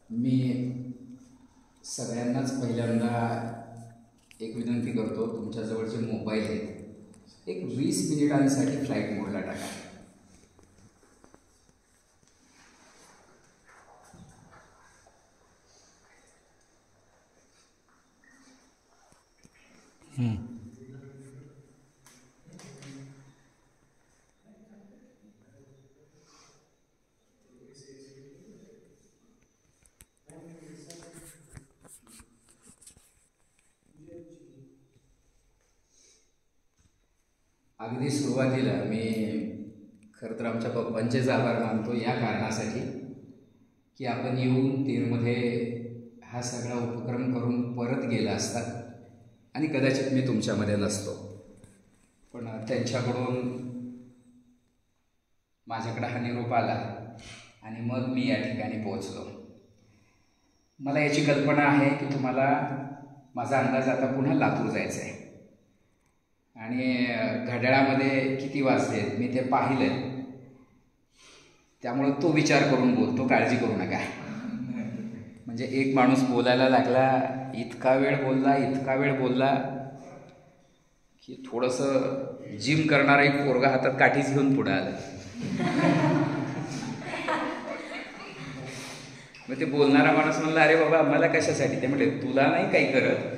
मी सगळ्यांनाच पहिल्यांदा एक विनंती करतो, तुमच्याजवळ जे मोबाईल आहेत एक 20 मिनिटांसाठी फ्लाईट मोडला टाका. अगदी सुरुवातीला मी खरं तर आमच्या पप्पांचेच आभार मानतो या कारणासाठी की आपण येऊन तीरमध्ये हा सगळा उपक्रम करून परत गेला असता आणि कदाचित मी तुमच्यामध्ये नसतो. पण त्यांच्याकडून माझ्याकडे हा निरोप आला आणि मग मी या ठिकाणी पोहोचलो. मला याची कल्पना आहे की तुम्हाला माझा अंदाज आता पुन्हा लातूर जायचं आहे आणि घड्याळामध्ये किती वाजले मी ते पाहिलं, त्यामुळं तो विचार करून बोलतो, काळजी करू नका. म्हणजे एक माणूस बोलायला लागला, इतका वेळ बोलला की थोडंसं जिम करणारा एक पोरगा हातात काठीच घेऊन पुढं आलं. मग ते बोलणारा माणूस म्हणला, अरे बाबा आम्हाला कशासाठी? ते म्हटले, तुला नाही काही करत,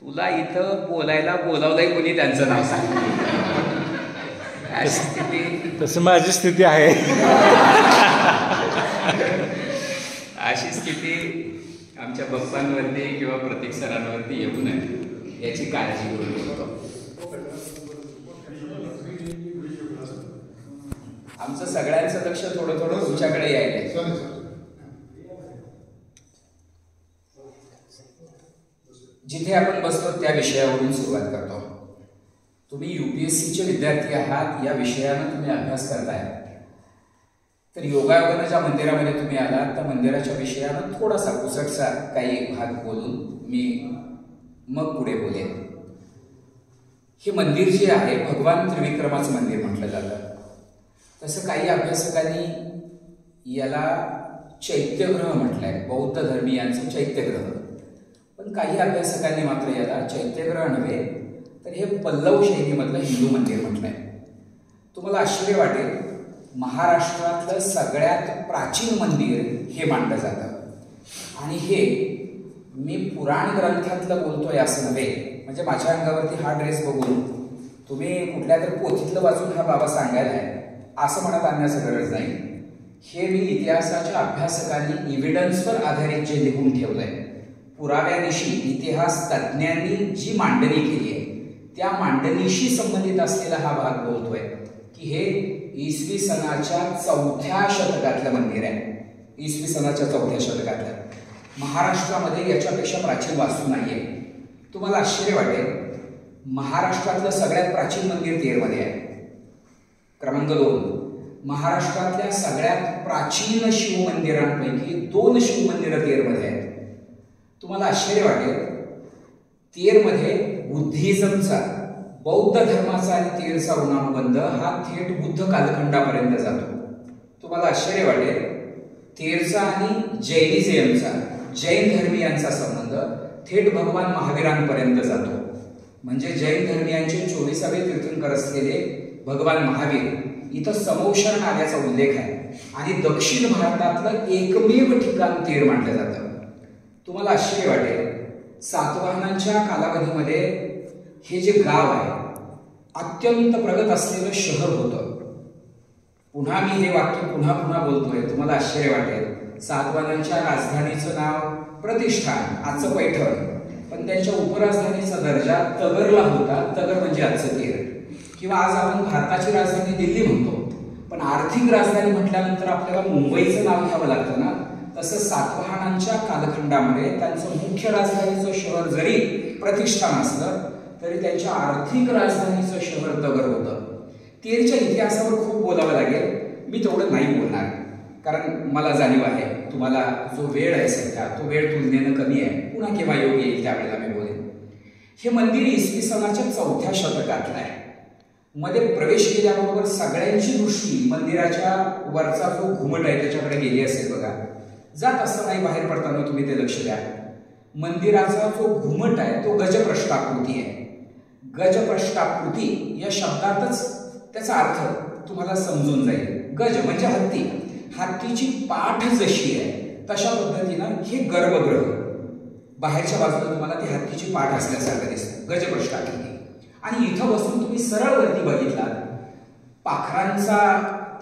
तुला इथं बोलायला बोलावलंय कोणी, त्यांचं नाव सांग. अशी स्थिती, तसं माझी स्थिती आहे. अशी स्थिती आमच्या बाप्पांवरती किंवा प्रतीक सरांवरती येऊ नये याची काळजी करून होतो. आमचं सगळ्यांचं लक्ष थोडं थोडं तुमच्याकडे यायला. जिथे आपण बसतो त्या विषयावरून सुरुवात करतो. तुम्ही UPSCचे विद्यार्थी आहात, या विषयानं तुम्ही अभ्यास करताय, तर योगायोगानं ज्या मंदिरामध्ये तुम्ही आलात त्या मंदिराच्या विषयानं थोडासा पुसटसा काही भाग बोलून मी मग पुढे बोलेन. हे मंदिर जे आहे भगवान त्रिविक्रमाचं मंदिर म्हटलं जातं. तसं काही अभ्यासकांनी याला चैत्यग्रह म्हटलंय, बौद्ध धर्मीयांचं चैत्यग्रह. पण काही अभ्यासकांनी मात्र याला चैत्यग्रह नव्हे तर हे पल्लव शैलीमधलं हिंदू मंदिर म्हटलंय. तुम्हाला आश्चर्य वाटेल, महाराष्ट्रातलं सगळ्यात प्राचीन मंदिर हे मानलं जातं आणि हे मी पुराण ग्रंथातलं बोलतोय असं नव्हे. म्हणजे माझ्या अंगावरती हा ड्रेस बघून तुम्ही कुठल्या तरी पोथीतलं वाचून हा बाबा सांगायला आहे असं म्हणत आणण्याचं गरज नाही. हे मी इतिहासाच्या अभ्यासकांनी इव्हिडन्सवर आधारित जे लिहून ठेवलंय, पुराव्यानिशी इतिहास तज्ज्ञांनी जी मांडणी केली आहे त्या मांडणीशी संबंधित असलेला हा भाग बोलतोय की हे इसवी सनाच्या 4थ्या शतकातलं मंदिर आहे. इसवी सनाच्या 4थ्या शतकातलं. महाराष्ट्रामध्ये याच्यापेक्षा प्राचीन वास्तू नाहीये. तुम्हाला आश्चर्य वाटेल, महाराष्ट्रातलं सगळ्यात प्राचीन मंदिर तेरमध्ये आहे. क्रमांक 2, महाराष्ट्रातल्या सगळ्यात प्राचीन शिवमंदिरांपैकी 2 शिवमंदिरं तेरमध्ये आहेत. तुम्हाला आश्चर्य वाटेल, तेरमध्ये बुद्धिझमचा, बौद्ध धर्माचा आणि तेरचा ऋणानुबंध हा थेट बुद्ध कालखंडापर्यंत जातो. तुम्हाला आश्चर्य वाटेल, तेरचा आणि जैनिझमचा, जैन धर्मीयांचा संबंध थेट भगवान महावीरांपर्यंत जातो. म्हणजे जैन धर्मीयांचे 24वे तीर्थंकर असलेले भगवान महावीर इथं समौशरण आल्याचा उल्लेख आहे आणि दक्षिण भारतातलं एकमेव ठिकाण तेर मानलं जातं. तुम्हाला आश्चर्य वाटेल, सातवाहनांच्या कालावधीमध्ये हे जे गाव आहे अत्यंत प्रगत असलेलं शहर होतं. पुन्हा मी हे वाक्य पुन्हा पुन्हा बोलतोय, तुम्हाला आश्चर्य वाटेल, सातवाहनांच्या राजधानीचं नाव प्रतिष्ठान, आजचं पैठण, पण त्यांच्या उपराजधानीचा दर्जा तगरला होता. तगर म्हणजे आजचं तेर. किंवा आज आपण भारताची राजधानी दिल्ली म्हणतो, पण आर्थिक राजधानी म्हटल्यानंतर आपल्याला मुंबईचं नाव घ्यावं लागतं ना. तसं सातवाहनांच्या कालखंडामध्ये त्यांचं मुख्य राजधानीचं शहर जरी प्रतिष्ठान असलं तरी त्यांच्या आर्थिक राजधानीचं शहर तगर होतं. तेरच्या इतिहासावर खूप बोलावं लागेल, मी तेवढं नाही बोलणार कारण मला जाणीव आहे तुम्हाला जो वेळ आहे सध्या तो वेळ तुलनेनं कमी आहे. पुन्हा केव्हा योग येईल त्यावेळेला मी बोलेन. हे मंदिर इसवी सनाच्या 4थ्या शतकातलं आहे. मध्ये प्रवेश केल्याबरोबर सगळ्यांची दृष्टी मंदिराच्या वरचा जो घुमट आहे त्याच्याकडे गेली असेल बघा. जात असतानाही बाहेर पडताना तुम्ही ते लक्ष द्या. मंदिराचा जो घुमट आहे तो गजप्रष्ठाकृती आहे. गजप्रष्ठाकृती या शब्दातच त्याचा अर्थ तुम्हाला समजून जाईल. गज म्हणजे हत्ती, हत्तीची पाठ जशी आहे तशा पद्धतीनं हे गर्भगृह बाहेरच्या बाजूला तुम्हाला ती हत्तीची पाठ असल्यासारखं दिसतं, गजप्रष्ठाकृती. आणि इथं बसून तुम्ही सरळ वरती बघितला, पाखरांचा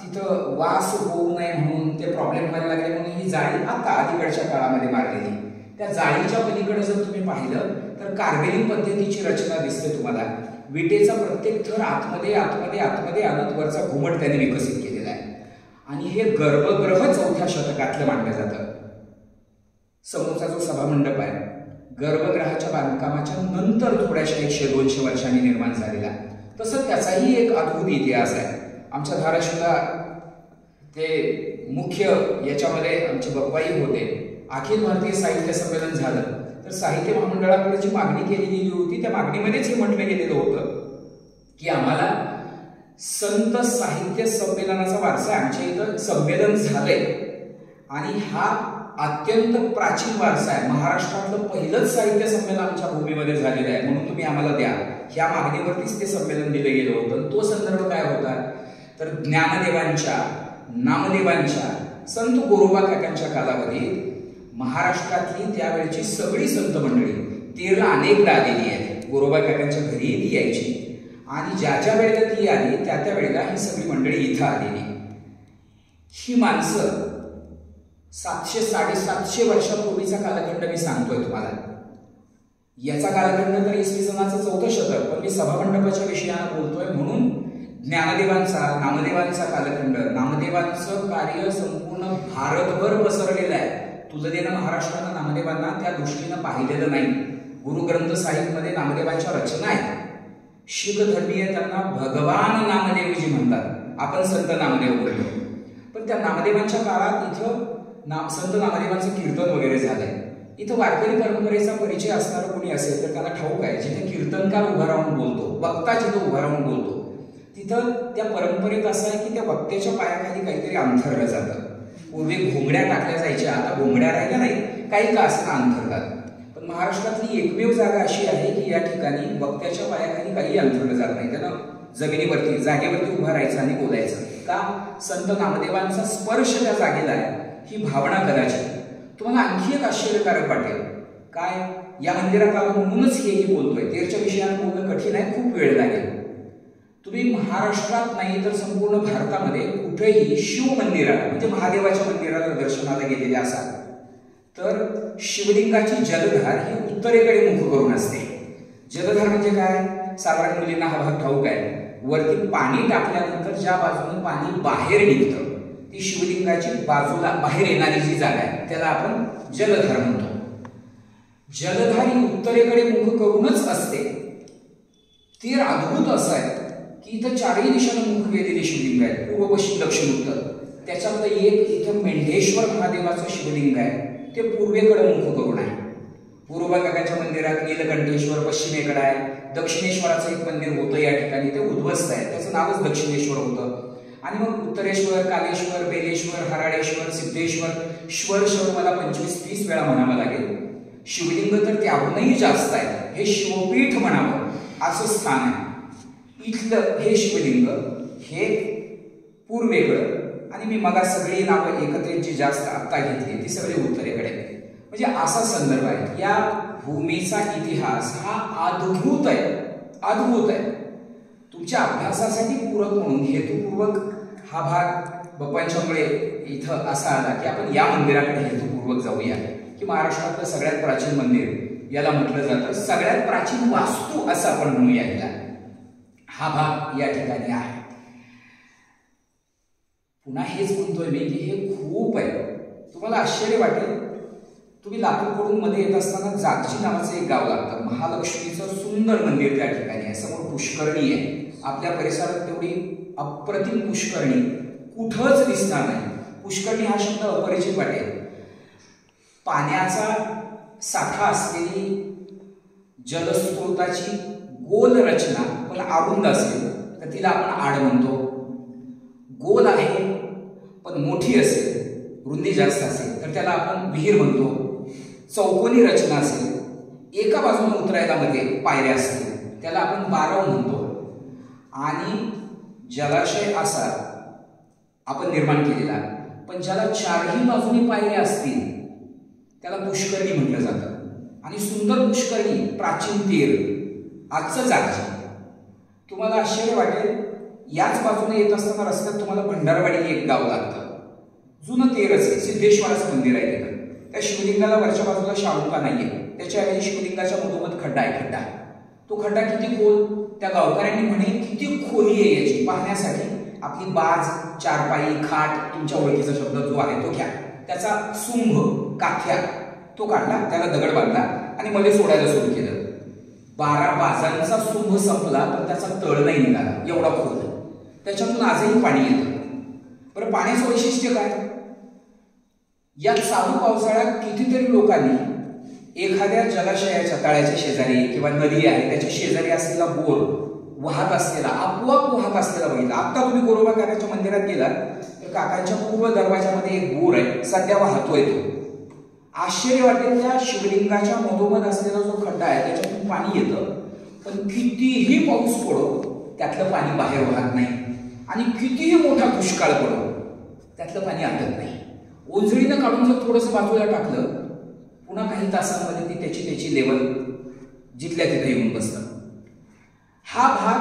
तिथं वास होऊ नये म्हणून ते प्रॉब्लेम व्हायला लागले म्हणून ही जाळी आता अलीकडच्या काळामध्ये मारलेली. त्या जाळीच्या पलीकडे जर तुम्ही पाहिलं तर कार्बेलिंग पद्धतीची रचना दिसते तुम्हाला. विटेचा प्रत्येक थर आतमध्ये आतमध्ये आतमध्ये आणत वरचा घुमट त्याने विकसित केलेला आहे. आणि हे गर्भगृह 4थ्या शतकातलं मानलं जातं. समोरचा जो सभामंडप आहे गर्भगृहाच्या बांधकामाच्या नंतर थोड्याशा 100-200 वर्षांनी निर्माण झालेला. तसं त्याचाही एक अद्भुत इतिहास आहे. आमच्या धाराशिवला ते मुख्य याच्यामध्ये आमचे बप्पाई होते. अखिल भारतीय साहित्य संमेलन झालं तर साहित्य महामंडळाकडे जी मागणी केली गेली होती त्या मागणीमध्येच हे म्हटलं गेलेलं होतं की आम्हाला संत साहित्य संमेलनाचा वारसा आमच्या इथं संमेलन झालंय आणि हा अत्यंत प्राचीन वारसा आहे. महाराष्ट्रातलं पहिलंच साहित्य संमेलन आमच्या भूमीमध्ये झालेलं आहे म्हणून तुम्ही आम्हाला द्या. ह्या मागणीवरतीच ते संमेलन दिलं गेलं होतं. तो संदर्भ काय होता तर ज्ञानदेवांच्या, नामदेवांच्या, संत गोरोबा काकांच्या कालावधीत महाराष्ट्रातली त्यावेळची सगळी संत मंडळी तेरला अनेकदा आलेली आहे. गोरोबा काकांच्या घरी ती यायची आणि ज्या वेळेला ती आली त्या वेळेला ही सगळी मंडळी इथं आलेली. ही माणसं 700-750 वर्षापूर्वीचा कालखंड मी सांगतोय तुम्हाला. याचा कालखंड तर इसवी सनाचं 4थं शतक, पण मी सभामंडपाच्या विषयानं बोलतोय म्हणून ज्ञानदेवांचा, नामदेवांचा कालखंड, नामदेवांचं कार्य संपूर्ण भारतभर पसरलेलं आहे. तुलनेनं महाराष्ट्रानं नामदेवांना त्या दृष्टीनं पाहिलेलं नाही. गुरुग्रंथ साहिबमध्ये नामदेवांच्या रचना आहेत. शीख धर्मीय त्यांना भगवान नामदेवजी म्हणतात, आपण संत नामदेव बोलतो. पण त्या नामदेवांच्या काळात इथं संत नामदेवांचं कीर्तन वगैरे झालंय. इथं वारकरी परंपरेचा परिचय असणारं कोणी असेल तर त्यांना ठाऊक आहे जिथे कीर्तनकार उभा राहून बोलतो, वक्ता जिथं उभा राहून बोलतो तिथं त्या परंपरेत असं आहे की त्या वक्त्याच्या पायाखाली काहीतरी अंथरलं जातं. पूर्वी घोंगड्या टाकल्या जायच्या, आता घोंगड्या राहिल्या नाही, काही का असं अंथरतात. पण महाराष्ट्रातली एकमेव जागा अशी आहे की या ठिकाणी वक्त्याच्या पायाखाली काही अंथरलं जात नाही. त्यानं जमिनीवरती, जागेवरती उभा राहायचं आणि बोलायचं. का? संत नामदेवांचा स्पर्श त्या जागेला आहे ही भावना कदाचित. तुम्हाला आणखी एक आश्चर्यकारक वाटेल. काय? या मंदिरात आलो म्हणूनच हेही बोलतोय. तेरच्या विषयानं बोलणं कठीण आहे, खूप वेळ लागेल. तुम्ही महाराष्ट्रात नाही तर संपूर्ण भारतामध्ये कुठेही शिव मंदिराला म्हणजे महादेवाच्या मंदिराला दर्शनाला गेलेले असाल तर शिवलिंगाची जलधार ही उत्तरेकडे मुख करून असते. जलधार म्हणजे काय? साधारण मुलींना हा भाग ठाऊक आहे. वरती पाणी टाकल्यानंतर ज्या बाजूने पाणी बाहेर निघतं ती शिवलिंगाची बाजूला बाहेर येणारी जी जागा आहे त्याला आपण जलधार म्हणतो. जलधार ही उत्तरेकडे मुख करूनच असते. ती अद्भुत असं आहे की इथं चारही दिशांना मुख गेलेले शिवलिंग आहेत, पूर्व, पश्चिम, दक्षिण, उत्तर. त्याच्यातलं एक इथं मेंढेश्वर महादेवाचं शिवलिंग आहे, ते पूर्वेकडे मुख करून आहे. पूर्व काकाच्या मंदिरात नीलकंठेश्वर पश्चिमेकडे आहे. दक्षिणेश्वराचं एक मंदिर होतं या ठिकाणी, ते उद्ध्वस्त आहे, त्याचं नावच दक्षिणेश्वर होतं. आणि मग उत्तरेश्वर, कालेश्वर, बेलेश्वर, हराळेश्वर, सिद्धेश्वर, श्वर मला 25-30 वेळा म्हणावं लागेल. शिवलिंग तर त्याहूनही जास्त आहे. हे शिवपीठ म्हणावं असं स्थान आहे. इथलं हे शिवलिंग हे पूर्वेकडं आणि मी मगा सगळी नावं एकत्रित जी जास्त आत्ता घेतली ती सगळी उत्तरेकडे. म्हणजे असा संदर्भ आहे. या भूमीचा इतिहास हा अद्भुत आहे, अद्भुत आहे. तुमच्या अभ्यासासाठी पूरक म्हणून हेतुपूर्वक हा भाग बप्पांच्यामुळे इथं असा आला की आपण या मंदिराकडे हेतुपूर्वक जाऊया की महाराष्ट्रातलं सगळ्यात प्राचीन मंदिर याला म्हटलं जातं. सगळ्यात प्राचीन वास्तू असं आपण म्हणूया याला. हा भाग या ठिकाणी आहे. पुन्हा हेच म्हणतोय मी की हे खूप आहे. तुम्हाला आश्चर्य वाटेल. तुम्ही लातूरकडून मध्ये येत असताना जागजी नावाचं एक गाव लागतं. महालक्ष्मीचं सुंदर मंदिर त्या ठिकाणी आहे. समोर पुष्करणी आहे. आपल्या परिसरात तेवढी अप्रतिम पुष्करणी कुठंच दिसणार नाही. पुष्करणी हा शब्द अपरिचित वाटेल. पाण्याचा साठा असलेली जलस्रोताची गोल रचना पण अरुंद असेल तर तिला आपण आड म्हणतो. गोल आहे पण मोठी असेल, रुंदी जास्त असेल तर तर त्याला आपण विहीर म्हणतो. चौकोनी रचना असेल, एका बाजूने उतरायला मध्ये पायऱ्या असतील, त्याला आपण बारव म्हणतो. आणि जलाशय असा आपण निर्माण केलेला, पण ज्याला चारही बाजूनी पायऱ्या असतील त्याला पुष्करणी म्हटलं जातं. आणि सुंदर पुष्करणी, प्राचीन तीर, आजचं जागजी. तुम्हाला आश्चर्य वाटेल, याच बाजूने येत असताना रस्त्यात तुम्हाला भंडारवाडी हे एक गाव लागतं. जुनं तेरच आहे, सिद्धेश्वराचं मंदिर आहे तिथं. त्या शिवलिंगाला वरच्या बाजूला शाळुका नाहीये, त्याच्याऐवजी शिवलिंगाच्या मधोमध खड्डा आहे. खड्डा, तो खड्डा किती खोल, त्या गावकऱ्यांनी म्हणे किती खोली आहे याची पाहण्यासाठी आपली बाज, चारपाई, खाट, तुमच्या ओळखीचा शब्द जो आहे तो घ्या, त्याचा सुंभ, काथ्या तो काढला, त्याला दगड बांधला आणि मध्ये सोडायला सुरू केलं. 12 बाजांचा सुंभ संपला, पण त्याचा तळ नाही निघाला, एवढा खोल. त्याच्यातून आजही पाणी येतं. बरं, पाण्याचं वैशिष्ट्य काय? या चालू पावसाळ्यात कितीतरी लोकांनी एखाद्या जलाशयाच्या तळ्याच्या शेजारी किंवा नदी आहे त्याच्या शेजारी असलेला बोर वाहत असलेला, आपोआप वाहत असलेला बघितला. आता तुम्ही गोरोबा काकाच्या मंदिरात गेलात तर काकांच्या पूर्व दरवाजामध्ये एक बोर आहे, सध्या वाहतोय तो. आश्चर्य वाटेल, त्या शिवलिंगाच्या मधोमध असलेला जो खड्डा आहे त्याच्यातून पाणी येतं, पण कितीही पाऊस पडो त्यातलं पाणी बाहेर वाहत नाही. आणि कितीही मोठा दुष्काळ पडो त्यातलं पाणी आटत नाही. ओंजळीनं काढून जर थोडंसं बाजूला टाकलं, पुन्हा काही तासांमध्ये ती त्याची लेवल जिथल्या तिथे येऊन बसतं. हा भाग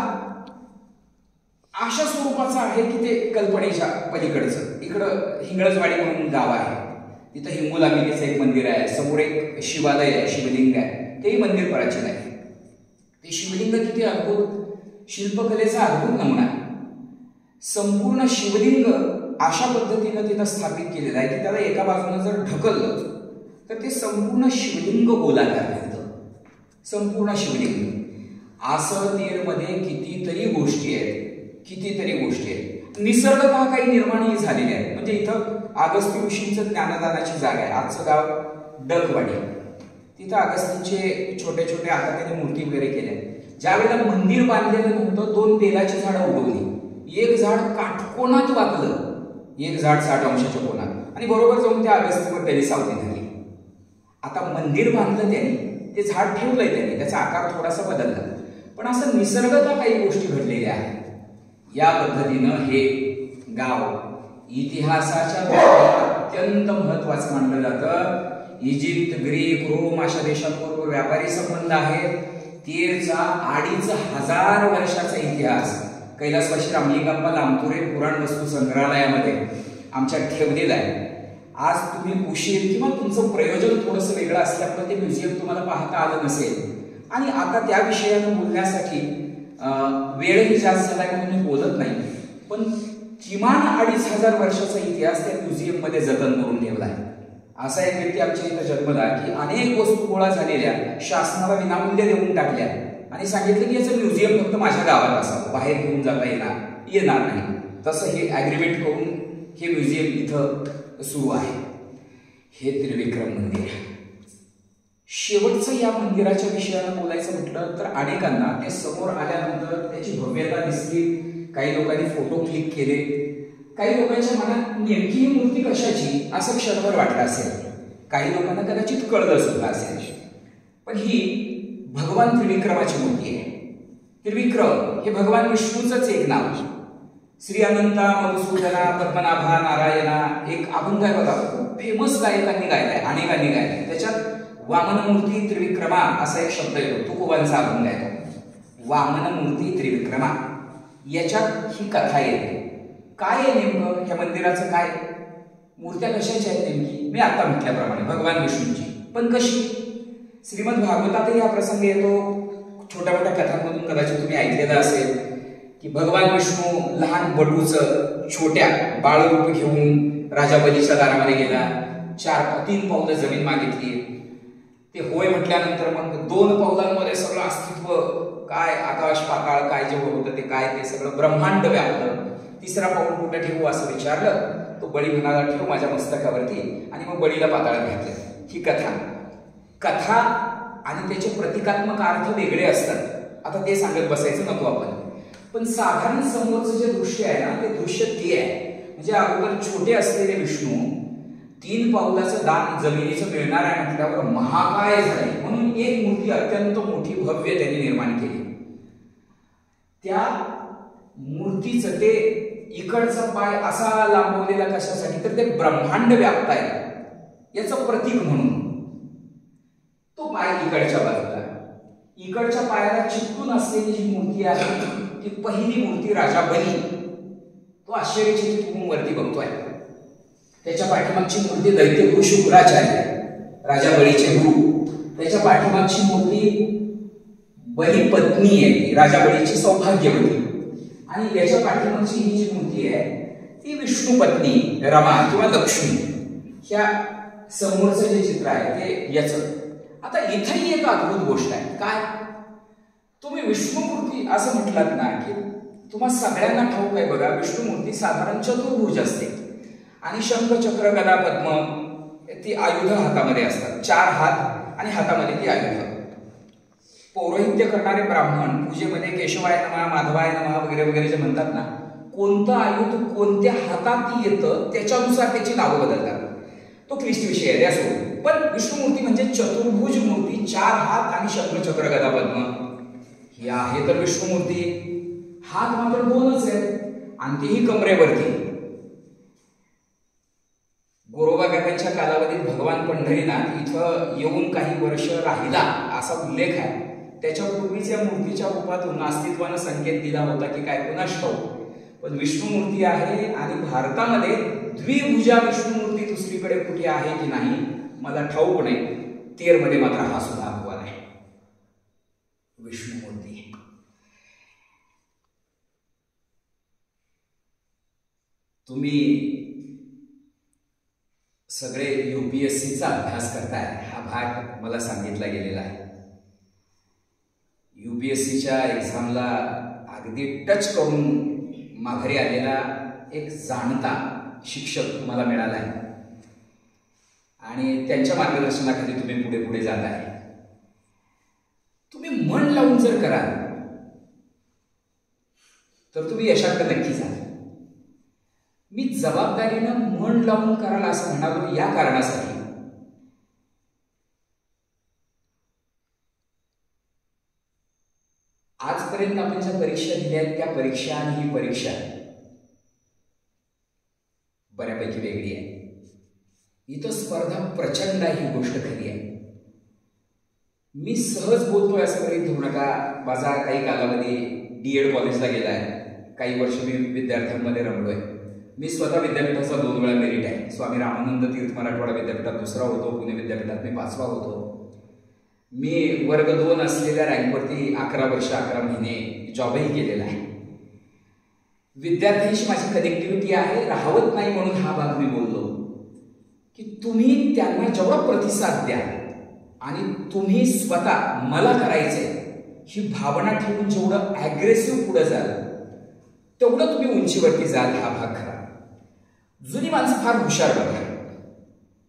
अशा स्वरूपाचा आहे की ते कल्पनेच्या पलीकडचं. इकडं हिंगळजवाडी म्हणून गाव आहे, तिथं हिंगोलांबिकेचं एक मंदिर आहे, समोर एक शिवालय आहे, शिवलिंग आहे, तेही मंदिर प्राचीन आहे. ते शिवलिंग किती अद्भुत, शिल्पकलेचा अद्भुत नमुना आहे. संपूर्ण शिवलिंग अशा पद्धतीनं तिथं स्थापित केलेलं आहे की त्याला एका बाजूने जर ढकललं तर ते संपूर्ण शिवलिंग गोलाकार दिसतं. संपूर्ण शिवलिंग. आसळ तीरमध्ये कितीतरी गोष्टी आहेत, निसर्गतः काही निर्माणही झालेले आहेत. म्हणजे इथं अगस्ती ऋषींचं ज्ञानदानाची जागा आहे. आजचं गाव डकवाडी, तिथं अगस्तींचे छोटे छोटे आता त्यांनी मूर्ती वगैरे केल्या. ज्या वेळेला मंदिर बांधलेलं नव्हतं, 2 बेलाची झाडं उगवली. एक झाड काटकोनात वाकलं, एक झाड 60 अंशाच्या कोनात, आणि बरोबर जाऊन त्या अगस्तीवर त्याची सावली झाली. आता मंदिर बांधलं त्यांनी, ते झाड ठेवलंय त्यांनी, त्याचा आकार थोडासा बदलला, पण असं निसर्गतः काही गोष्टी घडलेल्या आहेत. या पद्धतीनं हे गाव इतिहासाच्या अत्यंत महत्वाचं मानलं जातं. इजिप्त, ग्रीक, रोम अशा देशांबरोबर व्यापारी संबंध आहेत. तीरचा 2500 वर्षाचा इतिहास कैलासवासी रामलिंगप्पा लांबतुरे पुराण वस्तू संग्रहालयामध्ये आमच्यात ठेवलेला आहे. आज तुम्ही उशीर किंवा तुमचं प्रयोजन थोडंसं वेगळं असल्यामुळे ते म्युझियम तुम्हाला पाहता आलं नसेल, आणि आता त्या विषयानं बोलण्यासाठी वेळही जास्त झाला म्हणून मी बोलत नाही, पण किमान 2500 वर्षाचा इतिहास त्या म्युझियम मध्ये जतन करून ठेवला आहे. असा एक व्यक्ती आमच्या इथं जन्मला की अनेक वस्तू गोळा झालेल्या शासनाला विनामूल्य देऊन टाकल्या आणि सांगितलं की याचं म्युझियम फक्त माझ्या गावात असावं, बाहेर घेऊन जाता येणार नाही. तसं हे ॲग्रीमेंट करून हे म्युझियम इथं सुरू आहे. हे त्रिविक्रम मंदिर. शेवटचं या मंदिराच्या विषयानं बोलायचं म्हटलं तर अनेकांना ते समोर आल्यानंतर त्याची भव्यता दिसली. काही लोकांनी फोटो क्लिक केले, काही लोकांच्या मनात नेमकी ही मूर्ती कशाची असं क्षणभर वाटलं असेल, काही लोकांना कदाचित कळलं सुद्धा असेल. पण ही भगवान त्रिविक्रमाची मूर्ती आहे. त्रिविक्रम हे भगवान विष्णूचंच एक नाव. श्री अनंता, मधुसूदना, पद्मनाभा, नारायणा एक अभंग आहे बघा, खूप फेमस गायकांनी गायलाय, अनेकांनी गायलाय. त्याच्यात वामन मूर्ती त्रिविक्रमा असा एक शब्द येतो, तुकोबांचा अभंग आहे. वामन मूर्ती त्रिविक्रमा, याच्यात ही कथा येते. काय आहे नेमकं ह्या मंदिराचं, काय मूर्त्या कशाच्या आहेत नेमकी? मी आता म्हटल्याप्रमाणे भगवान विष्णूची, पण कशी? श्रीमद भागवतातही हा प्रसंग येतो. छोट्या मोठ्या कथांमधून कदाचित तुम्ही ऐकलेलं असेल की भगवान विष्णू लहान बटूचं छोट्या बाळरूप घेऊन राजा बलीच्या दारामध्ये गेला. 3 पावलं जमीन मागितली. ते होय म्हटल्यानंतर मग 2 पावलांमध्ये सगळं अस्तित्व, काय आकाश पाताळ काय जे होतं ते काय, ते सगळं ब्रह्मांड व्यापलं. 3रा पाऊल कुठं ठेवू असं विचारलं. तो बळी म्हणाला ठेव माझ्या मस्तकावरती, आणि मग बळीला पाताळात घातलं. ही कथा आणि त्याचे प्रतिकात्मक अर्थ वेगळे असतात. आता ते सांगत बसायचं नको आपण, पण साधारण समोरचं जे दृश्य आहे ना, ते दृश्य ते आहे. म्हणजे अगोदर छोटे असलेले विष्णू 3 पाऊलाचं दान जमिनीचं मिळणार आहे म्हटल्यावर महाकाय झाले, म्हणून एक मूर्ती अत्यंत मोठी भव्य त्यांनी निर्माण केली. त्या मूर्तीचं ते इकडचा पाय असा लांबवलेला कशासाठी, तर ते ब्रह्मांड व्याप्त आहे याचं प्रतीक म्हणून. तो पाय इकडच्या बाजूला, इकडच्या पायाला चिकटून असलेली जी मूर्ती आहे ती पहिली मूर्ती राजा बली. तो आश्चर्यचकित होऊन वरती बघतोय. त्याच्या पाठीमागची मूर्ती दैत्यगुरु शुक्राचार्य, राजा बळीचे गुरु. त्याच्या पाठीमागची मूर्ती बली पत्नी आहे, राजा बळीची सौभाग्यवती. आणि याच्या पाठीमागची ही जी मूर्ती आहे ती विष्णू पत्नी रमा किंवा लक्ष्मी. ह्या समोरचं जे चित्र आहे ते याचं. आता इथेही एक अद्भुत गोष्ट आहे. काय, तुम्ही विष्णुमूर्ती असं म्हटलात ना की तुम्हा सगळ्यांना ठाऊक आहे बघा, विष्णुमूर्ती साधारण चतुर्भुज असते आणि शंख चक्र गदा पद्म ती आयुध हातामध्ये असतात. 4 हात आणि हातामध्ये ती आयुध. पौरोहित्य करणारे ब्राह्मण पूजेमध्ये केशवाय नमः, माधवाय नमः वगैरे वगैरे जे म्हणतात ना, कोणतं आयुध कोणत्या हातात येतं त्याच्यानुसार त्याची नावं बदलतात. तो क्लिष्ट विषय आहे असो. पण विष्णुमूर्ती म्हणजे चतुर्भुज मूर्ती, 4 हात आणि शंख चक्र गदा पद्म ही आहे तर विष्णुमूर्ती. हात मात्र 2च आहेत आणि तेही कमरेवरती. गोरोबाकाकांच्या कालावधीत भगवान पंढरीनाथ इथं येऊन काही वर्ष राहिला असा उल्लेख आहे. त्याच्या पूर्वीच या मूर्तीच्या रूपातून अस्तित्वानं संकेत दिला होता की काय कुणास ठाऊक. पण विष्णुमूर्ती आहे आणि भारतामध्ये द्विभुजा विष्णुमूर्ती दुसरीकडे कुठे आहे की नाही मला ठाऊक नाही. 13 मध्ये मात्र हा सुद्धा अपवाद आहे. विष्णुमूर्ती तुम्ही सगळे UPSCचा अभ्यास करताय, हा भाग मला सांगितला गेलेला आहे. UPSCच्या एक्झामला अगदी टच करून माघारी आलेला एक जाणता शिक्षक तुम्हाला मिळाला आहे आणि त्यांच्या मार्गदर्शनाखाली तुम्ही पुढे पुढे जात आहे. तुम्ही मन लावून जर कराल तर तुम्ही यशाकडे नक्की जाल. मी जबाबदारीनं मन लावून कराल असं म्हणालो या कारणासाठी, आजपर्यंत आपण ज्या परीक्षा दिल्या आहेत त्या परीक्षा आणि ही परीक्षा बऱ्यापैकी वेगळी आहे. इथं स्पर्धा प्रचंड आहे, ही गोष्ट खरी आहे. मी सहज बोलतोय असं गृहीत धरू नका. माझा काही कालावधी D.Ed कॉलेजला गेला आहे, काही वर्ष मी विद्यार्थ्यांमध्ये रमलोय. मी स्वतः विद्यापीठाचा 2 वेळा मेरिट आहे. स्वामी रामानंद तीर्थ मराठवाडा विद्यापीठात 2रा होतो, पुणे विद्यापीठात मी 5वा होतो. मी वर्ग 2 असलेल्या रँकवरती 11 वर्ष 11 महिने जॉबही केलेला आहे. विद्यार्थ्यांशी माझी कनेक्टिव्हिटी आहे, राहवत नाही म्हणून हा भाग मी बोललो की तुम्ही त्यांना जेवढा प्रतिसाद द्या आणि तुम्ही स्वतः मला करायचंय ही भावना ठेवून जेवढं ॲग्रेसिव्ह पुढे जाल तेवढं तुम्ही उंचीवरती जाल. हा भाग खरा. जुनी माणसं फार हुशार बघा.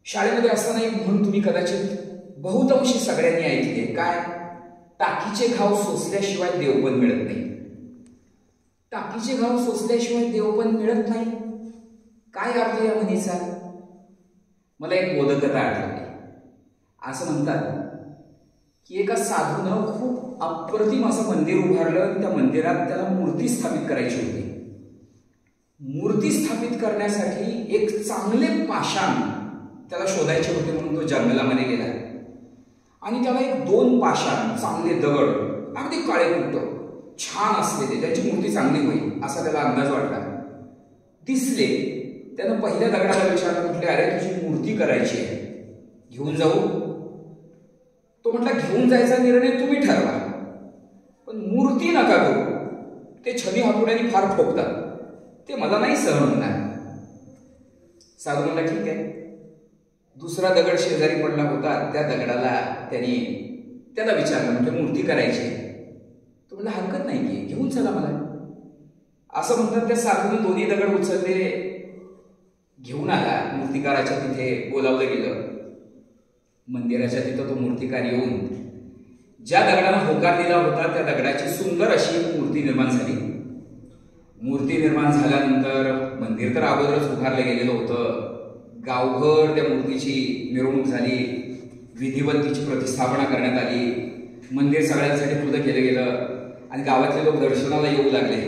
शाळेमध्ये असताना एक म्हणून तुम्ही कदाचित बहुतांशी सगळ्यांनी ऐकले, काय, टाकीचे घाव सोसल्याशिवाय देवपण मिळत नाही. टाकीचे घाव सोसल्याशिवाय देवपण मिळत नाही. काय अर्थ या म्हणीचा? मला एक बोधकथा आठवली. असं म्हणतात की एका साधूनं खूप अप्रतिम असं मंदिर उभारलं. त्या मंदिरात त्याला मूर्ती स्थापित करायची होती. मूर्ती स्थापित करण्यासाठी एक चांगले पाषाण त्याला शोधायचे होते म्हणून तो जंगलामध्ये गेला आणि त्याला एक 2 पाषाण चांगले दगड अगदी काळे कुट्ट छान असलेले त्याची मूर्ती चांगली होईल असा त्याला अंदाज वाटला. दिसले. त्यानं पहिल्या दगडाला विचारलं, म्हटले, अरे तुझी मूर्ती करायची आहे, घेऊन जाऊ? तो म्हटला, घेऊन जायचा निर्णय तुम्ही ठरवा, पण मूर्ती नका करू. ते छवी हातोड्याने फार ठोकतात, ते मला नाही सहन होणार. साधू म्हणला, ठीक आहे. दुसरा दगड शेजारी पडला होता. त्या दगडाला त्याला विचारलं, म्हणजे मूर्ती करायची. तो म्हणला, हरकत नाही की घेऊन चला मला. असं म्हणतात त्या साधूने दोन्ही दगड उचलले, घेऊन आला. मूर्तिकाराच्या तिथे बोलावलं गेलं. मंदिराच्या तिथं तो मूर्तिकार येऊन ज्या दगडाला होकार दिला होता त्या दगडाची सुंदर अशी मूर्ती निर्माण झाली. मूर्ती निर्माण झाल्यानंतर मंदिर तर अगोदरच उभारलं गेलेलं होतं. गावभर त्या मूर्तीची मिरवणूक झाली, विधिवत तिची प्रतिष्ठापना करण्यात आली, मंदिर सगळ्यांसाठी खुलं केलं गेलं आणि गावातले लोक दर्शनाला येऊ लागले.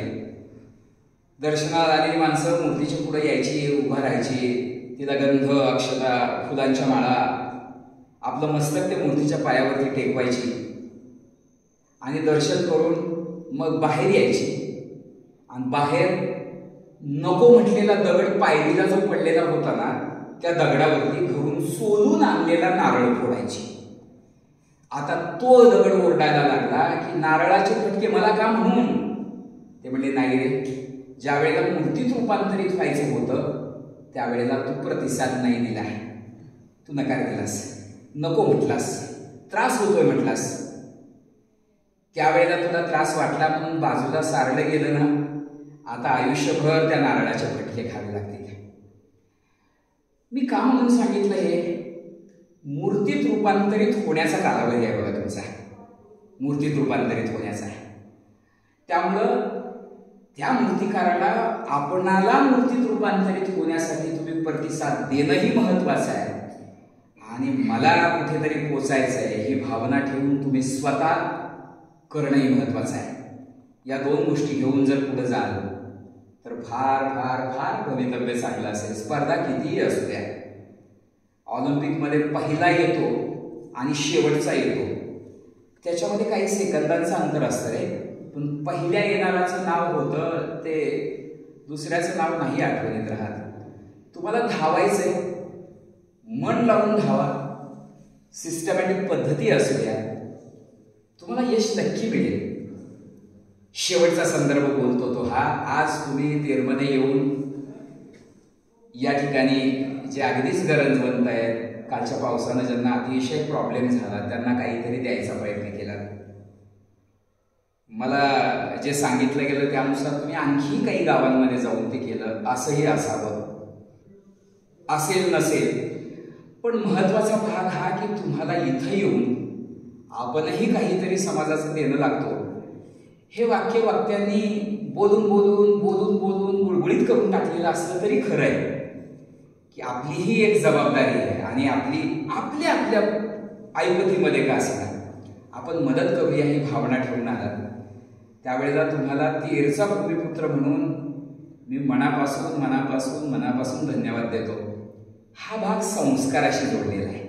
दर्शनाला आलेली माणसं मूर्तीच्या पुढे यायची, उभा राहायची, तिला गंध, अक्षता, फुलांच्या माळा, आपलं मस्तक त्या मूर्तीच्या पायावरती टेकवायची आणि दर्शन करून मग बाहेर यायची. आणि बाहेर नको म्हटलेला दगड पायरीला जो पडलेला होता ना, त्या दगडावरती घरून सोलून आणलेला नारळ फोडायची. आता तो दगड ओरडायला लागला की नारळाचे फटके मला का म्हणून? ते म्हणले नाही रे, ज्या वेळेला मूर्तीत रूपांतरित व्हायचं होतं त्यावेळेला तू प्रतिसाद नाही दिला, तू नकार दिलास, नको म्हटलास, त्रास होतोय म्हटलास. त्यावेळेला तुला त्रास वाटला म्हणून बाजूला सारलं गेलं ना, आता आयुष्यभर त्या नारळाचे फटके खावे लागतील. मी का म्हणून सांगितलं हे? मूर्तीत रूपांतरित होण्याचा कालावधी आहे बघा तुमचा, मूर्तीत रूपांतरित होण्याचा आहे. त्यामुळं त्या मूर्तिकाराला आपणाला मूर्तीत रूपांतरित होण्यासाठी तुम्ही प्रतिसाद देणंही महत्वाचं आहे आणि मला कुठेतरी पोचायचं आहे ही भावना ठेवून तुम्ही स्वतः करणंही महत्वाचं आहे. या दोन गोष्टी घेऊन जर पुढे जाल तर फार फार फार भवितव्य चांगलं असेल. स्पर्धा कितीही असू द्या, ऑलिम्पिकमध्ये पहिला येतो आणि शेवटचा येतो, त्याच्यामध्ये काही सेकंदांचं अंतर असतं रे, पण पहिल्या येणाराचं नाव होतं ते दुसऱ्याचं नाव नाही आठवणीत राहत. तुम्हाला धावायचंय, मन लावून धावा, सिस्टमॅटिक पद्धती असू द्या, तुम्हाला यश नक्की मिळेल. शेवटचा संदर्भ बोलतो तो हा, आज तुम्ही तेरमध्ये येऊन या ठिकाणी जे अगदीच गरजवंत आहेत, कालच्या पावसानं ज्यांना अतिशय प्रॉब्लेम झाला त्यांना काहीतरी द्यायचा प्रयत्न केला. मला जे सांगितलं गेलं त्यानुसार तुम्ही आणखी काही गावांमध्ये जाऊन ते केलं, असंही असावं, असेल नसेल, पण महत्वाचा भाग हा की तुम्हाला इथं येऊन आपणही काहीतरी समाजाचं देणं लागतो. हे वाक्य वाक्यांनी बोलून बोलून बोलून बोलून गुळगुळीत करून टाकलेलं असलं तरी खरं आहे की आपलीही एक जबाबदारी आहे आणि आपल्या आपल्या ऐपतीमध्ये का असेना आपण मदत करूया ही भावना ठेवून आलात. त्यावेळेला तुम्हाला तेरचा भूमिपुत्र म्हणून मी मनापासून मनापासून मनापासून धन्यवाद देतो. हा भाग संस्काराशी जोडलेला आहे.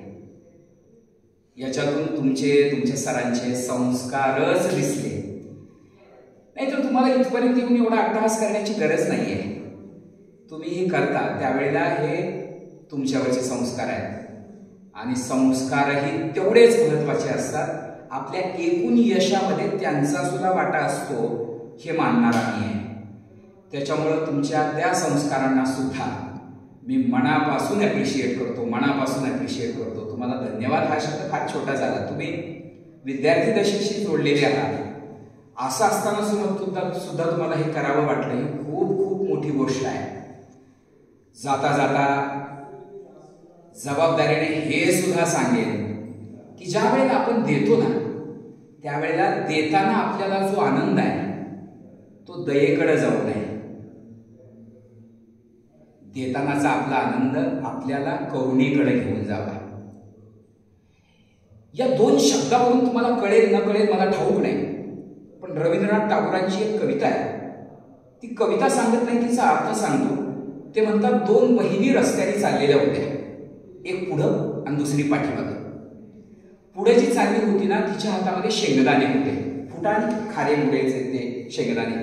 याच्यातून तुमच्या सरांचे संस्कारच दिसले, नाहीतर तुम्हाला इथपर्यंत येऊन एवढा अट्टहास करण्याची गरज नाहीये. तुम्ही हे करता त्यावेळेला हे तुमच्यावरचे संस्कार आहेत आणि संस्कारही तेवढेच महत्वाचे असतात. आपल्या एकूण यशामध्ये त्यांचा सुद्धा वाटा असतो हे मानणारा मी आहे. त्याच्यामुळं तुमच्या त्या संस्कारांना सुद्धा मी मनापासून ॲप्रिशिएट करतो, मनापासून ॲप्रिशिएट करतो. तुम्हाला धन्यवाद हा शब्द फार छोटा झाला. तुम्ही विद्यार्थी दशेशी जोडलेले आहात, असं असताना सुद्धा तुम्हाला हे करावं वाटलं, ही खूप खूप मोठी गोष्ट आहे. जाता जाता जबाबदारीने हे सुद्धा सांगेन की ज्या वेळेला आपण देतो ना त्यावेळेला देताना आपल्याला जो आनंद आहे तो दयेकडे जाऊ नये. देतानाचा आपला आनंद आपल्याला करुणेकडे घेऊन जावा. या दोन शब्दावरून तुम्हाला कळेल न कळेल मला ठाऊक नाही, पण रवींद्रनाथ टागोरांची एक कविता आहे, ती कविता सांगत नाही, तिचा अर्थ सांगतो. ते म्हणतात, दोन बहिणी रस्त्याने चाललेल्या होत्या, एक पुढं आणि दुसरी पाठीमागे. पुढे जी चालली होती ना तिच्या हातामध्ये शेंगदाणे होते, फुटा आणि खारे मुळेचे ते शेंगदाणे.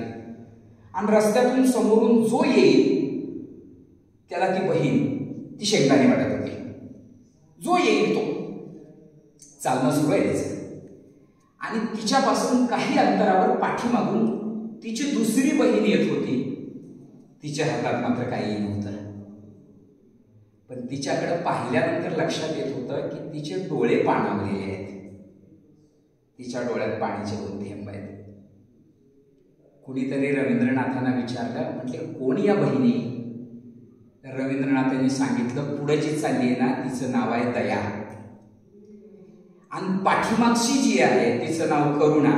आणि रस्त्यातून समोरून जो येईल त्याला ती बहीण ती शेंगदाणे वाटत होती. जो येईल तो चालणं सुरू आहे तिचं. आणि तिच्यापासून काही अंतरावर पाठीमागून तिची दुसरी बहीण येत होती. तिच्या हातात मात्र काही नव्हतं, पण तिच्याकडे पाहिल्यानंतर लक्षात येत होतं की तिचे डोळे पाणावलेले आहेत, तिच्या डोळ्यात पाण्याचे 2 थेंब आहेत. कुणीतरी रवींद्रनाथांना विचारलं, म्हटले कोण या बहिणी? रवींद्रनाथांनी सांगितलं, पुढे जी चालली आहे ना तिचं नाव आहे दया आणि पाठीमागची जी आहे तिचं नाव करुणा.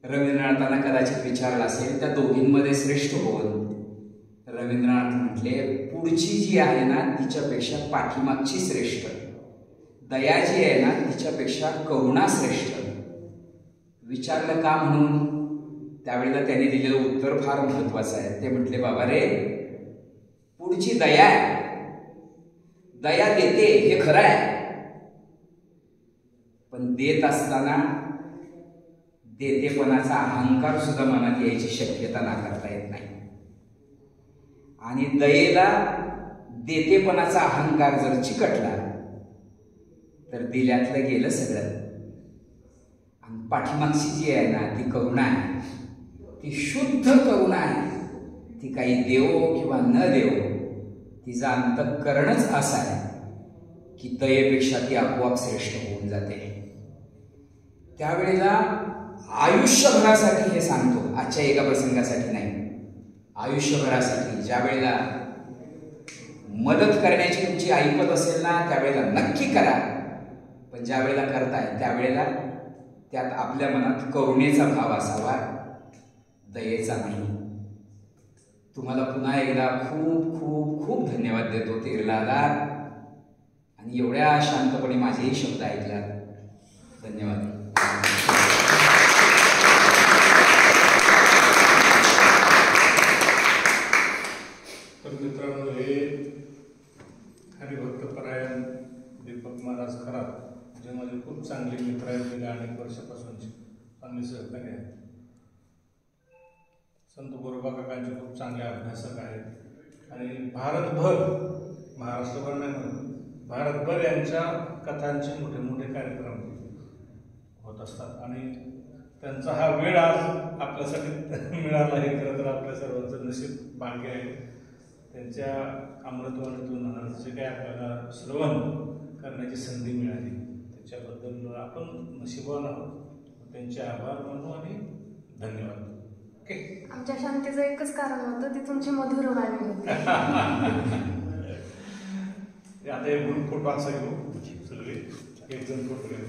रवींद्रनाथांना कदाचित विचारलं असेल त्या दोघींमध्ये श्रेष्ठ कोण? रवींद्रनाथ म्हटले, पुढची जी आहे ना तिच्यापेक्षा पाठीमागची श्रेष्ठ, दया जी आहे ना तिच्यापेक्षा करुणा श्रेष्ठ. विचारलं का म्हणून? त्यावेळेला त्याने दिलेलं उत्तर फार महत्वाचं आहे. ते म्हटले, बाबा रे, पुढची दया आहे, दया देते हे खरं आहे, पण देत असताना देतेपणाचा अहंकार सुद्धा मनात यायची शक्यता नाकारता येत नाही. आणि दयेला देतेपणाचा अहंकार जर चिकटला तर दिल्यातलं गेलं सगळं. आणि पाठीमागची जी आहे ना ती करुणा आहे, ती शुद्ध करुणा आहे. ती काही देवो किंवा न देवो, तिचं अंतःकरणच असं आहे की दयेपेक्षा ती आपोआप श्रेष्ठ होऊन जाते. त्यावेळेला आयुष्यभरासाठी हे सांगतो, आजच्या एका प्रसंगासाठी नाही, आयुष्यभरासाठी. ज्या वेळेला मदत करण्याची तुमची ऐपत असेल ना त्यावेळेला नक्की करा, पण ज्या वेळेला करताय त्यावेळेला त्यात आपल्या मनात करुणेचा भाव असावा, दयेचा नाही. तुम्हाला पुन्हा एकदा खूप खूप खूप धन्यवाद देतो. तेरलाला आणि एवढ्या शांतपणे माझेही शब्द ऐकलात. धन्यवाद. तर मित्रांनो, हे हरिभक्तपरायण दीपक महाराज खरात जे माझे खूप चांगले मित्र आहेत, गेल्या अनेक वर्षापासूनचे चांगले सहकारी आहेत. संत गोरोबा काकांचे खूप चांगले अभ्यासक आहेत आणि भारतभर, महाराष्ट्रभर नाही म्हणून भारतभर यांच्या कथांचे मोठे मोठे कार्यक्रम होत असतात. आणि त्यांचा हा वेळ आज आपल्यासाठी मिळाला हे खरं तर आपल्या सर्वांचं नशीब भाग्य आहे. त्यांच्या अमृतवाणीतून जे काही आपल्याला श्रवण करण्याची संधी मिळाली त्याच्याबद्दल आपण नशिबवान आहोत. त्यांचे आभार मानू आणि धन्यवाद. ओके. आमच्या शांतीचं एकच कारण होतं, ती तुमची मधुर वाणी होती. आता एक ग्रुप फोटो असा घेऊ, सगळे एक जण फोटो घेऊ.